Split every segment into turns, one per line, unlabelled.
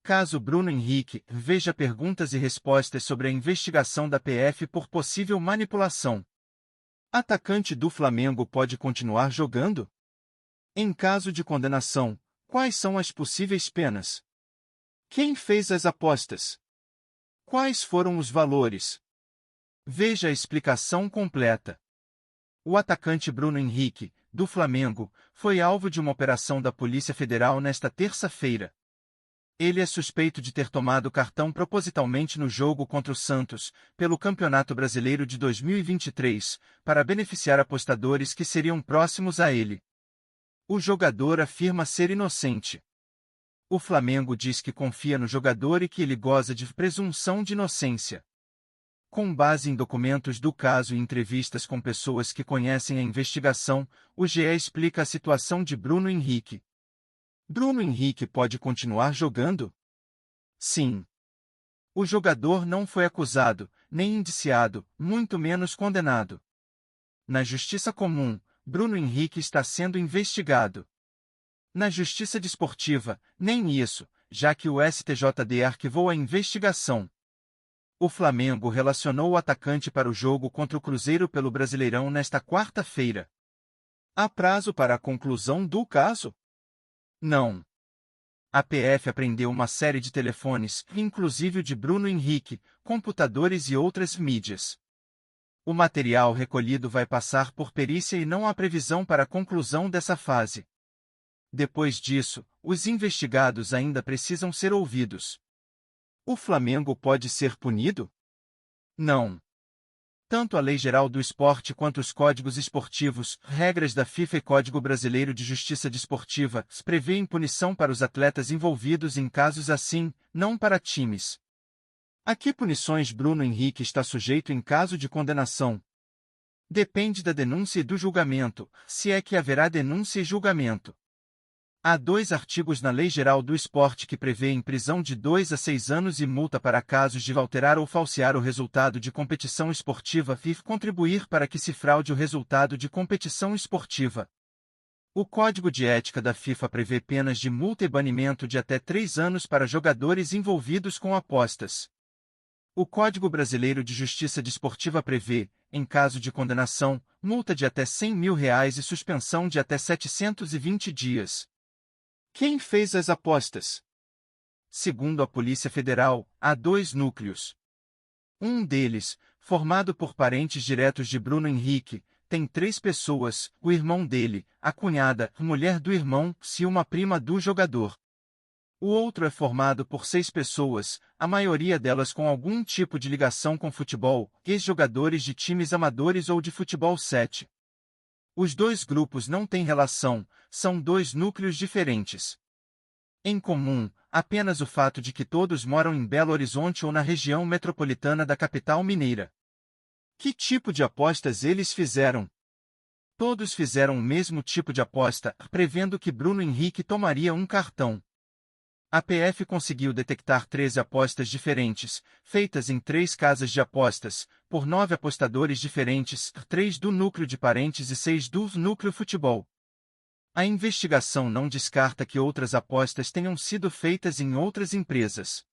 Caso Bruno Henrique, veja perguntas e respostas sobre a investigação da PF por possível manipulação. Atacante do Flamengo pode continuar jogando? Em caso de condenação, quais são as possíveis penas? Quem fez as apostas? Quais foram os valores? Veja a explicação completa. O atacante Bruno Henrique, do Flamengo, foi alvo de uma operação da Polícia Federal nesta terça-feira. Ele é suspeito de ter tomado cartão propositalmente no jogo contra o Santos, pelo Campeonato Brasileiro de 2023, para beneficiar apostadores que seriam próximos a ele. O jogador afirma ser inocente. O Flamengo diz que confia no jogador e que ele goza de presunção de inocência. Com base em documentos do caso e entrevistas com pessoas que conhecem a investigação, o GE explica a situação de Bruno Henrique. Bruno Henrique pode continuar jogando? Sim. O jogador não foi acusado, nem indiciado, muito menos condenado. Na Justiça Comum, Bruno Henrique está sendo investigado. Na Justiça Desportiva, nem isso, já que o STJD arquivou a investigação. O Flamengo relacionou o atacante para o jogo contra o Cruzeiro pelo Brasileirão nesta quarta-feira. Há prazo para a conclusão do caso? Não. A PF apreendeu uma série de telefones, inclusive o de Bruno Henrique, computadores e outras mídias. O material recolhido vai passar por perícia e não há previsão para a conclusão dessa fase. Depois disso, os investigados ainda precisam ser ouvidos. O Flamengo pode ser punido? Não. Tanto a Lei Geral do Esporte quanto os Códigos Esportivos, regras da FIFA e Código Brasileiro de Justiça Desportiva, prevêem punição para os atletas envolvidos em casos assim, não para times. A que punições Bruno Henrique está sujeito em caso de condenação? Depende da denúncia e do julgamento, se é que haverá denúncia e julgamento. Há 2 artigos na Lei Geral do Esporte que prevêem prisão de 2 a 6 anos e multa para casos de alterar ou falsear o resultado de competição esportiva e contribuir para que se fraude o resultado de competição esportiva. O Código de Ética da FIFA prevê penas de multa e banimento de até 3 anos para jogadores envolvidos com apostas. O Código Brasileiro de Justiça Desportiva prevê, em caso de condenação, multa de até R$100 mil e suspensão de até 720 dias. Quem fez as apostas? Segundo a Polícia Federal, há 2 núcleos. Um deles, formado por parentes diretos de Bruno Henrique, tem 3 pessoas, o irmão dele, a cunhada, a mulher do irmão, e uma prima do jogador. O outro é formado por 6 pessoas, a maioria delas com algum tipo de ligação com futebol, ex-jogadores de times amadores ou de futebol 7. Os 2 grupos não têm relação, são 2 núcleos diferentes. Em comum, apenas o fato de que todos moram em Belo Horizonte ou na região metropolitana da capital mineira. Que tipo de apostas eles fizeram? Todos fizeram o mesmo tipo de aposta, prevendo que Bruno Henrique tomaria um cartão. A PF conseguiu detectar 13 apostas diferentes, feitas em 3 casas de apostas, por 9 apostadores diferentes, 3 do núcleo de parentes e 6 do núcleo futebol. A investigação não descarta que outras apostas tenham sido feitas em outras empresas.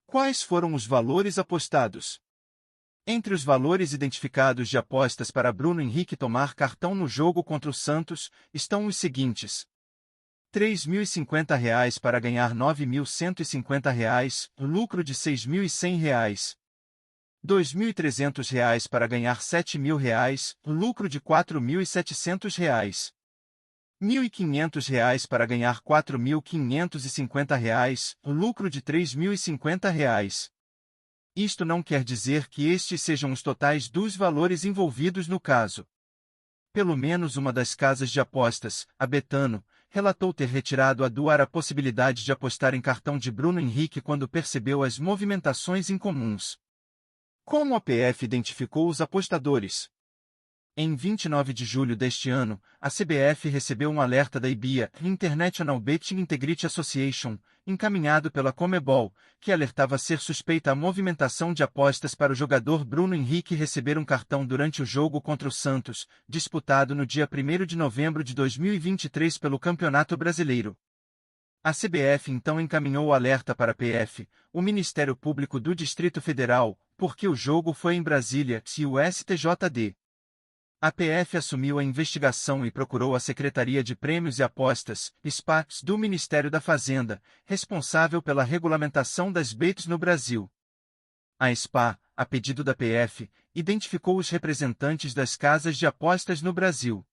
Quais foram os valores apostados? Entre os valores identificados de apostas para Bruno Henrique tomar cartão no jogo contra o Santos, estão os seguintes. R$3.050 para ganhar R$9.150, lucro de R$6.100. R$2.300 para ganhar R$7.000, lucro de R$4.700. R$1.500 para ganhar R$4.550, lucro de R$3.050. Isto não quer dizer que estes sejam os totais dos valores envolvidos no caso. Pelo menos uma das casas de apostas, a Betano, relatou ter retirado do ar a possibilidade de apostar em cartão de Bruno Henrique quando percebeu as movimentações incomuns. Como a PF identificou os apostadores? Em 29 de julho deste ano, a CBF recebeu um alerta da IBIA, International Betting Integrity Association, encaminhado pela Conmebol, que alertava ser suspeita a movimentação de apostas para o jogador Bruno Henrique receber um cartão durante o jogo contra o Santos, disputado no dia 1º de novembro de 2023 pelo Campeonato Brasileiro. A CBF então encaminhou o alerta para a PF, o Ministério Público do Distrito Federal, porque o jogo foi em Brasília, e o STJD. A PF assumiu a investigação e procurou a Secretaria de Prêmios e Apostas, SPACs, do Ministério da Fazenda, responsável pela regulamentação das bets no Brasil. A SPA, a pedido da PF, identificou os representantes das casas de apostas no Brasil.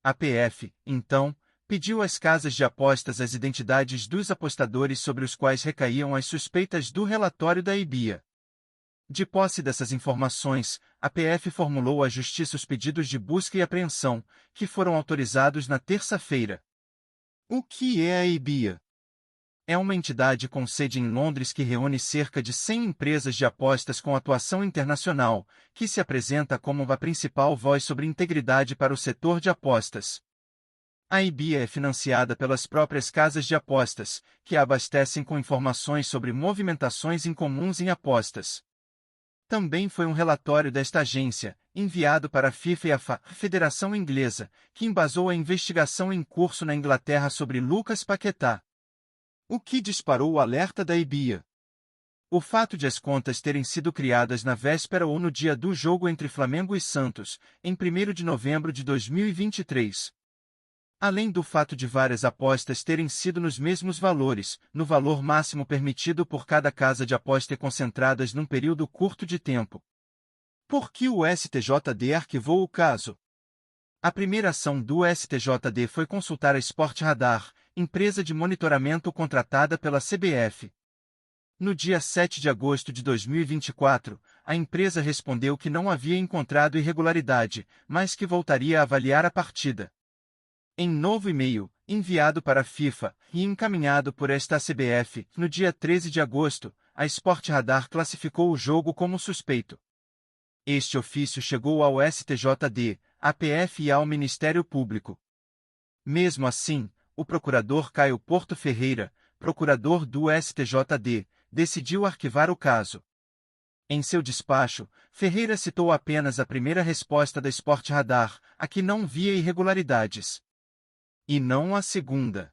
A PF, então, pediu às casas de apostas as identidades dos apostadores sobre os quais recaíam as suspeitas do relatório da IBIA. De posse dessas informações, a PF formulou à Justiça os pedidos de busca e apreensão, que foram autorizados na terça-feira. O que é a IBIA? É uma entidade com sede em Londres que reúne cerca de 100 empresas de apostas com atuação internacional, que se apresenta como a principal voz sobre integridade para o setor de apostas. A IBIA é financiada pelas próprias casas de apostas, que a abastecem com informações sobre movimentações incomuns em apostas. Também foi um relatório desta agência, enviado para a FIFA e a Federação Inglesa, que embasou a investigação em curso na Inglaterra sobre Lucas Paquetá. O que disparou o alerta da IBIA? O fato de as contas terem sido criadas na véspera ou no dia do jogo entre Flamengo e Santos, em 1º de novembro de 2023. Além do fato de várias apostas terem sido nos mesmos valores, no valor máximo permitido por cada casa de aposta e concentradas num período curto de tempo. Por que o STJD arquivou o caso? A primeira ação do STJD foi consultar a Sport Radar, empresa de monitoramento contratada pela CBF. No dia 7 de agosto de 2024, a empresa respondeu que não havia encontrado irregularidade, mas que voltaria a avaliar a partida. Em novo e-mail, enviado para a FIFA e encaminhado por esta CBF, no dia 13 de agosto, a Sport Radar classificou o jogo como suspeito. Este ofício chegou ao STJD, à PF e ao Ministério Público. Mesmo assim, o procurador Caio Porto Ferreira, procurador do STJD, decidiu arquivar o caso. Em seu despacho, Ferreira citou apenas a primeira resposta da Sport Radar, a que não via irregularidades. E não a segunda.